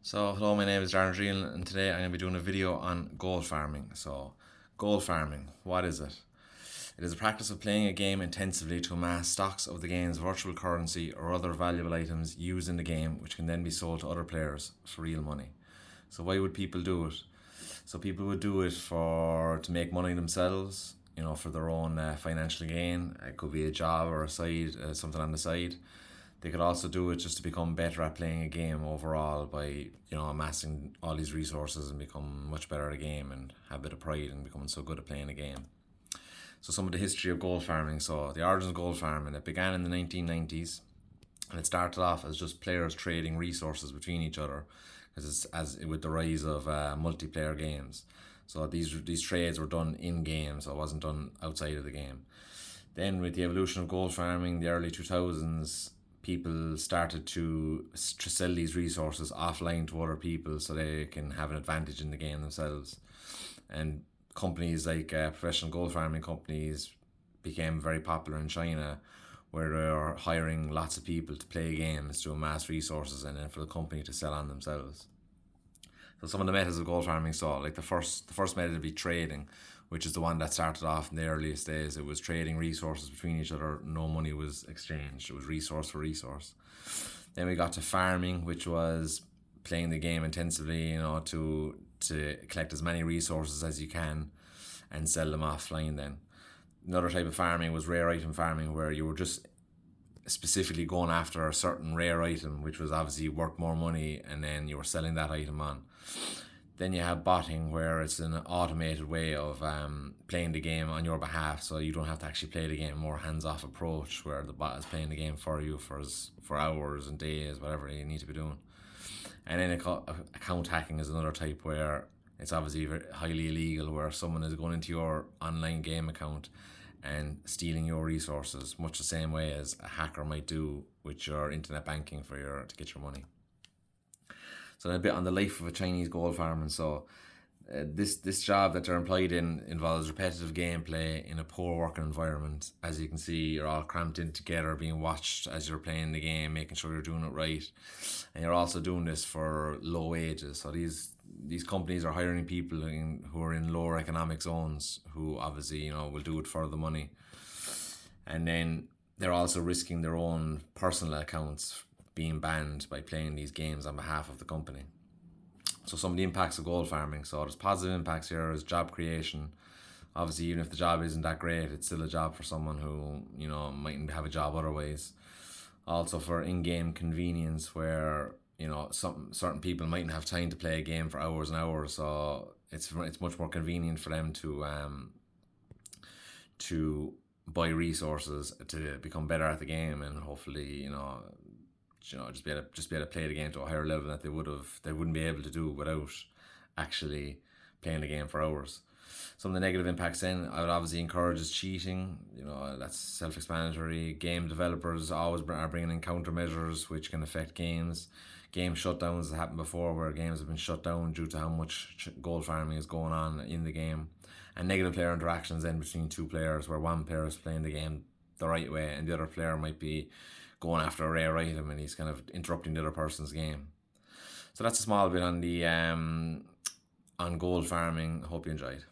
So hello, my name is Darren Dreelan, and today I'm going to be doing a video on gold farming. So gold farming, what is it? It is a practice of playing a game intensively to amass stocks of the game's virtual currency or other valuable items used in the game, which can then be sold to other players for real money. So why would people do it? So people would do it to make money themselves, for their own financial gain. It could be a job or a side, something on the side. They could also do it just to become better at playing a game overall by, amassing all these resources and become much better at a game and have a bit of pride in becoming so good at playing a game. So some of the history of gold farming. So the origins of gold farming, it began in the 1990s, and it started off as just players trading resources between each other, because with the rise of multiplayer games. So these trades were done in game, so it wasn't done outside of the game. Then with the evolution of gold farming, the early 2000s, people started to sell these resources offline to other people so they can have an advantage in the game themselves. And companies like professional gold farming companies became very popular in China, where they are hiring lots of people to play games to amass resources and then for the company to sell on themselves. So some of the methods of gold farming, so like the first method would be trading, which is the one that started off in the earliest days. It was trading resources between each other. No money was exchanged. It was resource for resource. Then we got to farming, which was playing the game intensively, to collect as many resources as you can and sell them offline then. Another type of farming was rare item farming, where you were just specifically going after a certain rare item, which was obviously worth more money, and then you were selling that item on. Then you have botting, where it's an automated way of playing the game on your behalf, so you don't have to actually play the game. More hands-off approach, where the bot is playing the game for you for hours and days, whatever you need to be doing. And then account hacking is another type, where it's obviously very highly illegal, where someone is going into your online game account and stealing your resources, much the same way as a hacker might do with your internet banking to get your money. So a bit on the life of a Chinese gold farmer. So this job that they're employed in involves repetitive gameplay in a poor working environment. As you can see, you're all cramped in together, being watched as you're playing the game, making sure you're doing it right. And you're also doing this for low wages. So these companies are hiring people who are in lower economic zones, who obviously, will do it for the money. And then they're also risking their own personal accounts being banned by playing these games on behalf of the company. So some of the impacts of gold farming. So there's positive impacts here is job creation. Obviously, even if the job isn't that great, it's still a job for someone who, mightn't have a job otherwise. Also for in-game convenience, where, some certain people mightn't have time to play a game for hours and hours. So it's much more convenient for them to buy resources to become better at the game, and hopefully, just be able to play the game to a higher level that they wouldn't be able to do without actually playing the game for hours. Some of the negative impacts then I would obviously encourage is cheating. That's self-explanatory. Game developers always are bringing in countermeasures which can affect games. Game shutdowns have happened before, where games have been shut down due to how much gold farming is going on in the game. And negative player interactions then between two players, where one player is playing the game the right way and the other player might be going after a rare item and he's kind of interrupting the other person's game. So that's a small bit on the on gold farming. Hope you enjoyed.